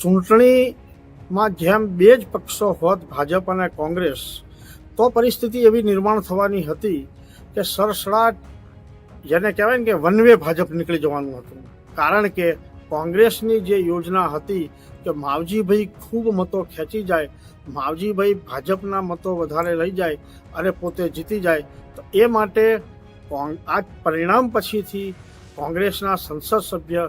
ચૂંટણીમાં જેમ બે જ પક્ષો હોત, ભાજપ અને કોંગ્રેસ, તો પરિસ્થિતિ એવી નિર્માણ થવાની હતી કે સરસડાટ જેને કહેવાય ને કે વન વે ભાજપ નીકળી જવાનું હતું. કારણ કે કોંગ્રેસની જે યોજના હતી કે માવજીભાઈ ખૂબ મતો ખેંચી જાય, માવજીભાઈ ભાજપના મતો વધારે લઈ જાય અને પોતે જીતી જાય, તો એ માટે આ પરિણામ પછીથી કોંગ્રેસના સંસદ સભ્ય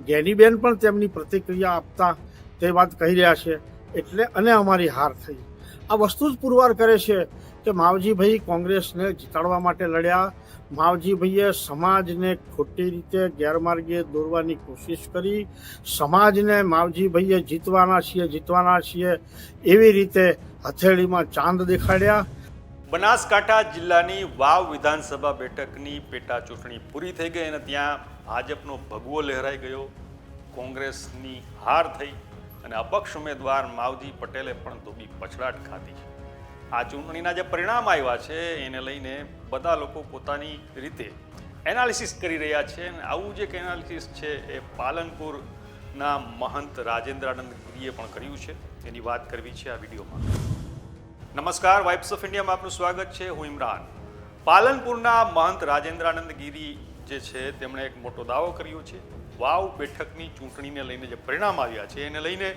ગેનીબેન પણ તેમની પ્રતિક્રિયા આપતા તે વાત કહી રહ્યા છે. એટલે અને અમારી હાર થઈ. આ વસ્તુ જ પુરવાર કરે છે કે માવજીભાઈ કોંગ્રેસને જીતાડવા માટે લડ્યા. માવજીભાઈએ સમાજને ખોટી રીતે ગેરમાર્ગે દોરવાની કોશિશ કરી. સમાજને માવજીભાઈએ જીતવાના છીએ એવી રીતે હથેળીમાં ચાંદ દેખાડ્યા. બનાસકાંઠા જિલ્લાની વાવ વિધાનસભા બેઠકની પેટા ચૂંટણી પૂરી થઈ ગઈ અને ત્યાં ભાજપનો ભગવો લહેરાઈ ગયો, કોંગ્રેસની હાર થઈ અને અપક્ષ ઉમેદવાર માવજી પટેલે પણ ધોબી પછડાટ ખાધી છે. આ ચૂંટણીના જે પરિણામ આવ્યા છે એને લઈને બધા લોકો પોતાની રીતે એનાલિસિસ કરી રહ્યા છે અને આવું જે એનાલિસિસ છે એ પાલનપુરના મહંત રાજેન્દ્રાનંદ ગીરીએ પણ કર્યું છે. એની વાત કરવી છે આ વિડીયોમાં. નમસ્કાર, વાઇબ્સ ઓફ ઇન્ડિયામાં આપનું સ્વાગત છે. હું ઇમરાન. પાલનપુરના મહંત રાજેન્દ્રાનંદ ગીરી જે છે તેમણે એક મોટો દાવો કર્યો છે. વાવ બેઠકની ચૂંટણીને લઈને જે પરિણામ આવ્યા છે એને લઈને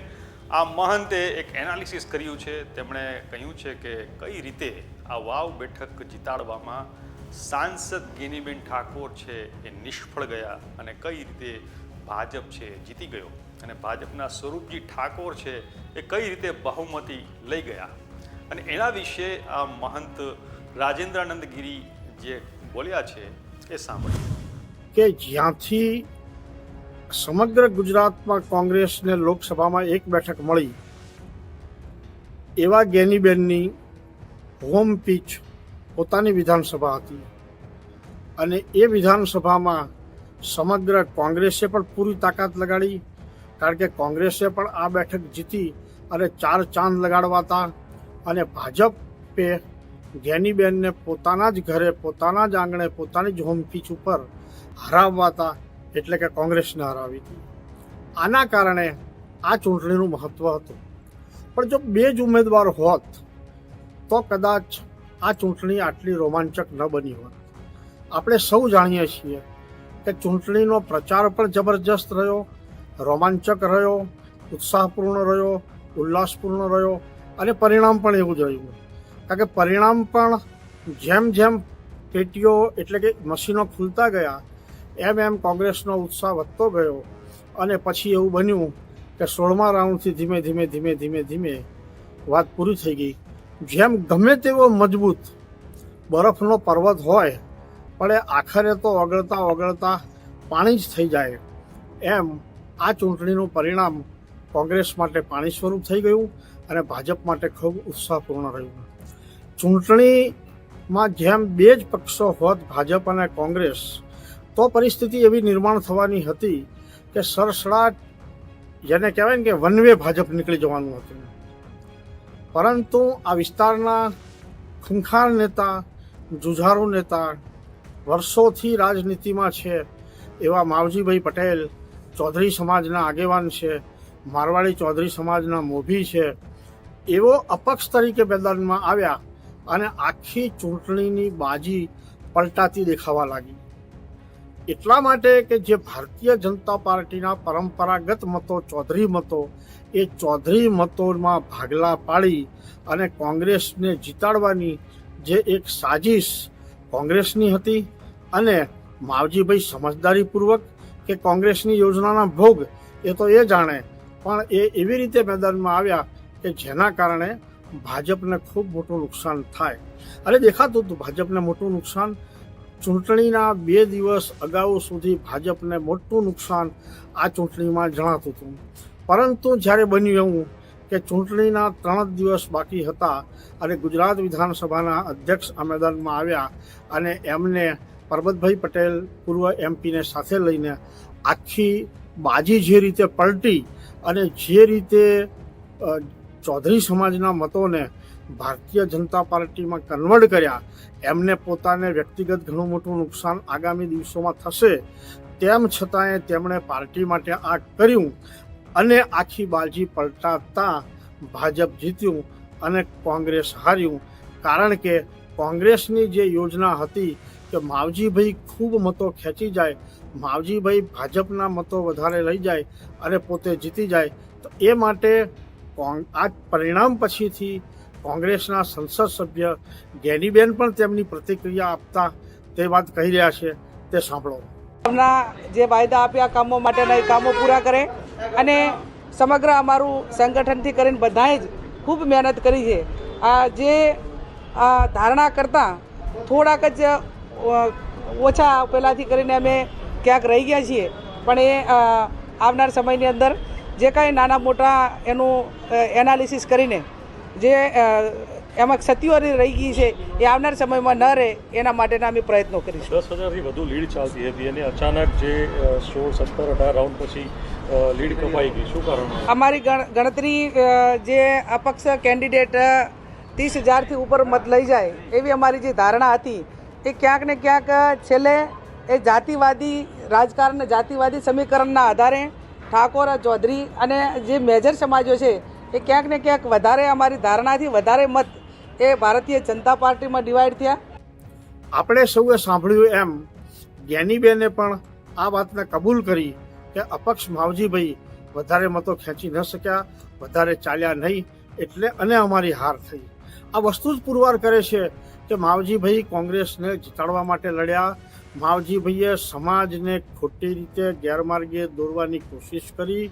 આ મહંતે એક એનાલિસિસ કર્યું છે. તેમણે કહ્યું છે કે કઈ રીતે આ વાવ બેઠક જીતાડવામાં સાંસદ ગેનીબેન ઠાકોર છે એ નિષ્ફળ ગયા અને કઈ રીતે ભાજપ છે જીતી ગયો અને ભાજપના સ્વરૂપજી ઠાકોર છે એ કઈ રીતે બહુમતી લઈ ગયા અને એના વિશે આ મહંત રાજેન્દ્રાનંદ ગીરી જે બોલ્યા છે એ સાંભળ્યું કે જ્યાંથી સમગ્ર ગુજરાતમાં કોંગ્રેસને લોકસભામાં એક બેઠક મળી, એવા ગેનીબેનની હોમ પીચ પોતાની વિધાનસભા હતી અને એ વિધાનસભામાં સમગ્ર કોંગ્રેસે પણ પૂરી તાકાત લગાડી. કારણ કે કોંગ્રેસે પણ આ બેઠક જીતી અને 4 ચાંદ લગાડવા હતા અને ભાજપે ગેનીબેનને પોતાના જ ઘરે, પોતાના જ આંગણે, પોતાની જ હોમ પીચ ઉપર હરાવવા હતા, એટલે કે કોંગ્રેસને હરાવી હતી. આના કારણે આ ચૂંટણીનું મહત્વ હતું. પણ જો બે જ ઉમેદવાર હોત તો કદાચ આ ચૂંટણી આટલી રોમાંચક ન બની હોત. આપણે સૌ જાણીએ છીએ કે ચૂંટણીનો પ્રચાર પણ જબરજસ્ત રહ્યો, રોમાંચક રહ્યો, ઉત્સાહપૂર્ણ રહ્યો, ઉલ્લાસપૂર્ણ રહ્યો અને પરિણામ પણ એવું જ રહ્યું. કારણ કે પરિણામ પણ જેમ જેમ પેટીઓ એટલે કે મશીનો ખુલતા ગયા એમ કોંગ્રેસનો ઉત્સાહ વધતો ગયો અને પછી એવું બન્યું કે 16મા રાઉન્ડથી ધીમે ધીમે વાત પૂરી થઈ ગઈ. જેમ ગમે તેવો મજબૂત બરફનો પર્વત હોય પણ એ આખરે તો ઓગળતા પાણી જ થઈ જાય, એમ આ ચૂંટણીનું પરિણામ કોંગ્રેસ માટે પાણી સ્વરૂપ થઈ ગયું અને ભાજપ માટે ખૂબ ઉત્સાહપૂર્ણ રહ્યું. ચૂંટણીમાં જેમ બે જ પક્ષો હોત, ભાજપ અને કોંગ્રેસ, તો પરિસ્થિતિ એવી નિર્માણ થવાની હતી કે સરસડાટ જેને કહેવાય ને કે વન વે ભાજપ નીકળી જવાનું હતું. પરંતુ આ વિસ્તારના ખૂંખાર નેતા, જુઝારૂ નેતા, વર્ષોથી રાજનીતિમાં છે એવા માવજીભાઈ પટેલ, ચૌધરી સમાજના આગેવાન છે, મારવાડી ચૌધરી સમાજના મોભી છે, એવો અપક્ષ તરીકે મેદાનમાં આવ્યા અને આખી ચૂંટણીની બાજી પલટાતી દેખાવા લાગી. એટલા માટે કે જે ભારતીય જનતા પાર્ટીના પરંપરાગત મતો, ચૌધરી મતો, એ ચૌધરી મતોમાં ભાગલા પાડી અને કોંગ્રેસને જીતાડવાની જે એક સાજિશ કોંગ્રેસની હતી અને માવજીભાઈ સમજદારીપૂર્વક કે કોંગ્રેસની યોજનાના ભોગ એ તો એ જાણે, પણ એ એવી રીતે મેદાનમાં આવ્યા કે જેના કારણે ભાજપને ખૂબ મોટું નુકસાન થાય. અને દેખાતું હતું ભાજપને મોટું નુકસાન. ચૂંટણીના 2 દિવસ અગાઉ સુધી ભાજપને મોટું નુકસાન આ ચૂંટણીમાં જણાતું હતું. પરંતુ જ્યારે બન્યું એવું કે ચૂંટણીના 3 દિવસ બાકી હતા અને ગુજરાત વિધાનસભાના અધ્યક્ષ આ મેદાનમાં આવ્યા અને એમને પરબતભાઈ પટેલ પૂર્વ એમપીને સાથે લઈને આખી બાજી જે રીતે પલટી અને જે રીતે ચૌધરી સમાજના મતોને ભારતીય જનતા પાર્ટીમાં કન્વર્ટ કર્યા, એમને પોતાને વ્યક્તિગત ઘણું મોટું નુકસાન આગામી દિવસોમાં થશે તેમ છતાંય તેમણે પાર્ટી માટે આ કર્યું અને આખી બાજી પલટાતા ભાજપ જીત્યું અને કોંગ્રેસ હાર્યું. કારણ કે કોંગ્રેસની જે યોજના હતી કે માવજીભાઈ ખૂબ મતો ખેંચી જાય, માવજીભાઈ ભાજપના મતો વધારે લઈ જાય અને પોતે જીતી જાય, તો એ માટે આ પરિણામ પછીથી કોંગ્રેસના સંસદ સભ્ય ગેનીબેન પણ તેમની પ્રતિક્રિયા આપતા તે વાત કહી રહ્યા છે, તે સાંભળો. એમના જે વાયદા આપ્યા કામો માટેના એ કામો પૂરા કરે અને સમગ્ર અમારું સંગઠનથી કરીને બધાએ જ ખૂબ મહેનત કરી છે. આ જે ધારણા કરતાં થોડાક જ ઓછા પહેલાંથી કરીને અમે ક્યાંક રહી ગયા છીએ, પણ એ આવનાર સમયની અંદર જે કાંઈ નાના મોટા એનું એનાલિસિસ કરીને જે એમાં ક્ષતિઓ રહી ગઈ છે એ આવનાર સમયમાં ન રહે એના માટેના અમે પ્રયત્નો કરીશું. 10,000થી વધુ લીડ ચાલતી હતી અને અચાનક જે 16, 17, 18 રાઉન્ડ પછી લીડ કપાઈ ગઈ, શું કારણ? અમારી ગણતરી જે અપક્ષ કેન્ડિડેટ 30,000થી ઉપર મત લઈ જાય એવી અમારી જે ધારણા હતી એ ક્યાંક ને ક્યાંક છેલ્લે એ જાતિવાદી રાજકારણ, જાતિવાદી સમીકરણના આધારે ઠાકોર, ચૌધરી અને જે મેજર સમાજો છે એ ક્યાંક ને ક્યાંક વધારે અમારી ધારણાથી વધારે મત એ ભારતીય જનતા પાર્ટીમાં ડિવાઈડ થયા. આપણે સૌએ સાંભળ્યું એમ જ્ઞાનીબેને પણ આ વાતને કબૂલ કરી કે અપક્ષ માવજીભાઈ વધારે મતો ખેંચી ન શક્યા, વધારે ચાલ્યા નહીં, એટલે અને અમારી હાર થઈ. આ વસ્તુ જ પુરવાર કરે છે કે માવજીભાઈ કોંગ્રેસને જીતાડવા માટે લડ્યા. માવજીભાઈએ સમાજને ખોટી રીતે ગેરમાર્ગે દોરવાની કોશિશ કરી.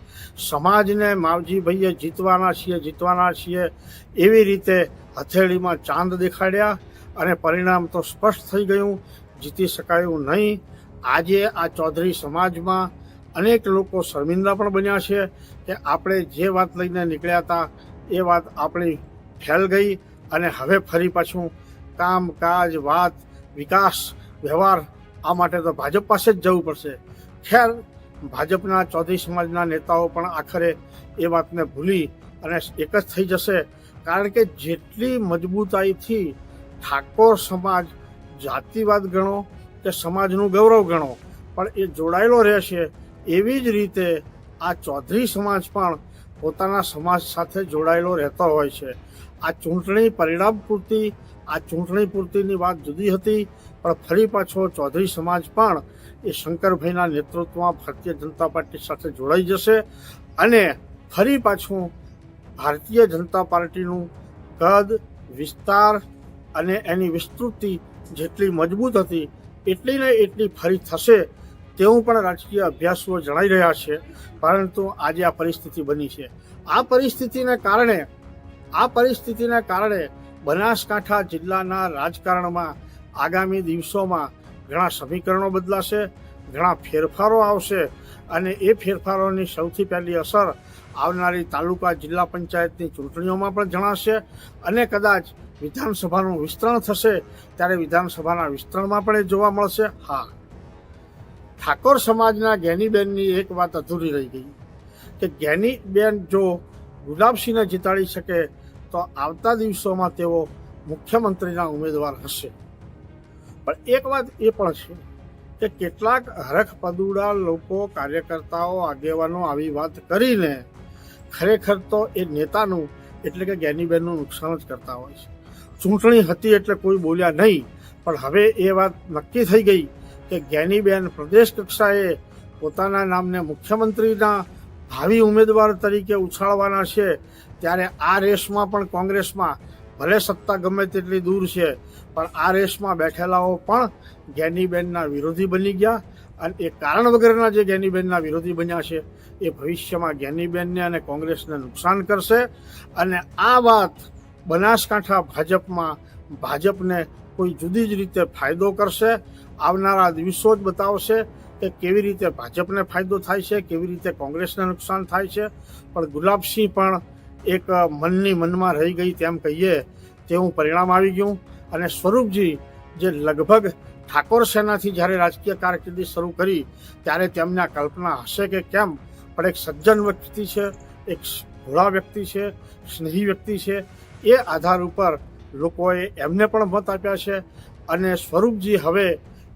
સમાજને માવજીભાઈએ જીતવાના છીએ એવી રીતે હથેળીમાં ચાંદ દેખાડ્યા અને પરિણામ તો સ્પષ્ટ થઈ ગયું, જીતી શકાયું નહીં. આજે આ ચૌધરી સમાજમાં અનેક લોકો શર્મિંદા પણ બન્યા છે કે આપણે જે વાત લઈને નીકળ્યા હતા એ વાત આપણી ફેલ ગઈ અને હવે ફરી પાછું કામ, કાજ, વાત, વિકાસ, વ્યવહાર આ માટે તો ભાજપ પાસે જ જવું પડશે. ખેર, ભાજપના ચૌધરી સમાજના નેતાઓ પણ આખરે એ વાતને ભૂલી અને એક જ થઈ જશે. કારણ કે જેટલી મજબૂતાઈથી ઠાકોર સમાજ જાતિવાદ ગણો કે સમાજનું ગૌરવ ગણો પણ એ જોડાયેલો રહેશે, એવી જ રીતે આ ચૌધરી સમાજ પણ પોતાના સમાજ સાથે જોડાયેલો રહેતો હોય છે. આ ચૂંટણી પરિણામ પૂરતી, આ ચૂંટણી પૂરતીની વાત જુદી હતી, પણ ફરી પાછો ચૌધરી સમાજ પણ એ શંકરભાઈના નેતૃત્વમાં ભારતીય જનતા પાર્ટી સાથે જોડાઈ જશે અને ફરી પાછું ભારતીય જનતા પાર્ટીનું કદ, વિસ્તાર અને એની વિસ્તૃતિ જેટલી મજબૂત હતી એટલી ને એટલી ફરી થશે તેવું પણ રાજકીય અભ્યાસુઓ જણાઈ રહ્યા છે. પરંતુ આજે આ પરિસ્થિતિ બની છે. આ પરિસ્થિતિને કારણે બનાસકાંઠા જિલ્લાના રાજકારણમાં આગામી દિવસોમાં ઘણા સમીકરણો બદલાશે, ઘણા ફેરફારો આવશે અને એ ફેરફારોની સૌથી પહેલી અસર આવનારી તાલુકા જિલ્લા પંચાયતની ચૂંટણીઓમાં પણ જણાશે અને કદાચ વિધાનસભાનું વિસ્તરણ થશે ત્યારે વિધાનસભાના વિસ્તરણમાં પણ એ જોવા મળશે. હા, ઠાકોર સમાજના જ્ઞાનીબેનની એક વાત અધૂરી રહી ગઈ કે જ્ઞાનીબેન જો ગુલાબસિંહને જીતાડી શકે તો આવતા દિવસોમાં તેઓ મુખ્યમંત્રીના ઉમેદવાર હશે. પણ એક વાત એ પણ છે કે કેટલાક હરખ પદુડા લોકો, કાર્યકર્તાઓ, આગેવાનો આવી વાત કરીને ખરેખર તો એ નેતાનું એટલે કે જ્ઞાનીબેનનું નુકસાન જ કરતા હોય છે. ચૂંટણી હતી એટલે કોઈ બોલ્યા નહીં, પણ હવે એ વાત નક્કી થઈ ગઈ કે જ્ઞાનીબેન પ્રદેશ કક્ષાએ પોતાના નામને મુખ્યમંત્રીના ભાવિ ઉમેદવાર તરીકે ઉછાળવાના છે. ત્યારે આ રેસમાં પણ કોંગ્રેસમાં ભલે સત્તા ગમે તેટલી દૂર છે પણ આ રેસમાં બેઠેલાઓ પણ જ્ઞાનીબેનના વિરોધી બની ગયા અને એ કારણ વગરના જે જ્ઞાનીબેનના વિરોધી બન્યા છે એ ભવિષ્યમાં જ્ઞાનીબેનને અને કોંગ્રેસને નુકસાન કરશે. અને આ વાત બનાસકાંઠા ભાજપને કોઈ જુદી જ રીતે ફાયદો કરશે. આવનારા દિવસો જ બતાવશે કે કેવી રીતે ભાજપને ફાયદો થાય છે, કેવી રીતે કોંગ્રેસને નુકસાન થાય છે. પણ ગુલાબસિંહ પણ એક મનમાં રહી ગઈ તેમ કહીએ તેવું પરિણામ આવી ગયું અને સ્વરૂપજી જે લગભગ ઠાકોર સેનાથી જ્યારે રાજકીય કારકિર્દી શરૂ કરી ત્યારે તેમને આ કલ્પના હશે કે કેમ, પણ એક સજ્જન વ્યક્તિ છે, એક ભોળા વ્યક્તિ છે, સ્નેહી વ્યક્તિ છે. એ આધાર ઉપર લોકોએ એમને પણ મત આપ્યા છે અને સ્વરૂપજી હવે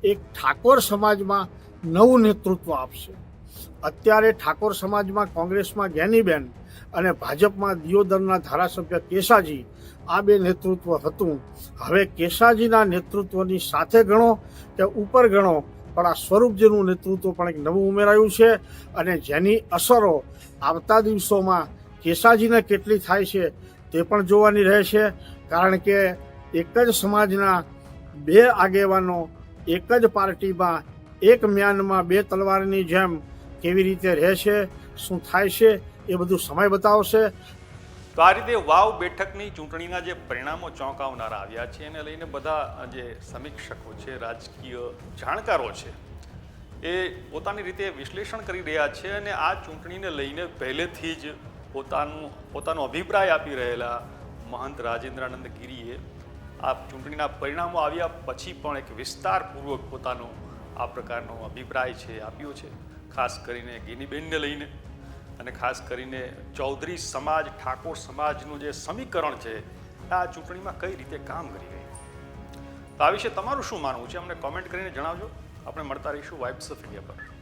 એક ઠાકોર સમાજમાં નવું નેતૃત્વ આપશે અત્યારે ઠાકોર સમાજમાં કોંગ્રેસમાં જ્ઞાનીબેન અને ભાજપમાં દિયોદરના ધારાસભ્ય કેશાજી આ બે નેતૃત્વ હતું. હવે કેશાજીના નેતૃત્વની સાથે ગણો કે ઉપર ગણો, પણ આ સ્વરૂપજીનું નેતૃત્વ પણ એક નવું ઉમેરાયું છે અને જેની અસરો આવતા દિવસોમાં કેશાજીને કેટલી થાય છે તે પણ જોવાની રહેશે. કારણ કે એક જ સમાજના બે આગેવાનો એક જ પાર્ટીમાં એક મ્યાનમાં બે તલવારની જેમ કેવી રીતે રહેશે, શું થાય છે, એ બધું સમય બતાવશે. તો આ રીતે વાવ બેઠકની ચૂંટણીના જે પરિણામો ચોંકાવનારા આવ્યા છે એને લઈને બધા જે સમીક્ષકો છે, રાજકીય જાણકારો છે, એ પોતાની રીતે વિશ્લેષણ કરી રહ્યા છે અને આ ચૂંટણીને લઈને પહેલેથી જ પોતાનો અભિપ્રાય આપી રહેલા મહંત રાજેન્દ્રાનંદ ગીરીએ આ ચૂંટણીના પરિણામો આવ્યા પછી પણ એક વિસ્તારપૂર્વક પોતાનો આ પ્રકારનો અભિપ્રાય છે આપ્યો છે, ખાસ કરીને ગિનીબેનને લઈને અને ખાસ કરીને ચૌધરી સમાજ, ઠાકોર સમાજનું જે સમીકરણ છે આ ચૂંટણીમાં કઈ રીતે કામ કરી રહ્યું. તો આ વિશે તમારું શું માનવું છે અમને કોમેન્ટ કરીને જણાવજો. આપણે મળતા રહીશું વાઇબ્સ ઓફ ઇન્ડિયા પર.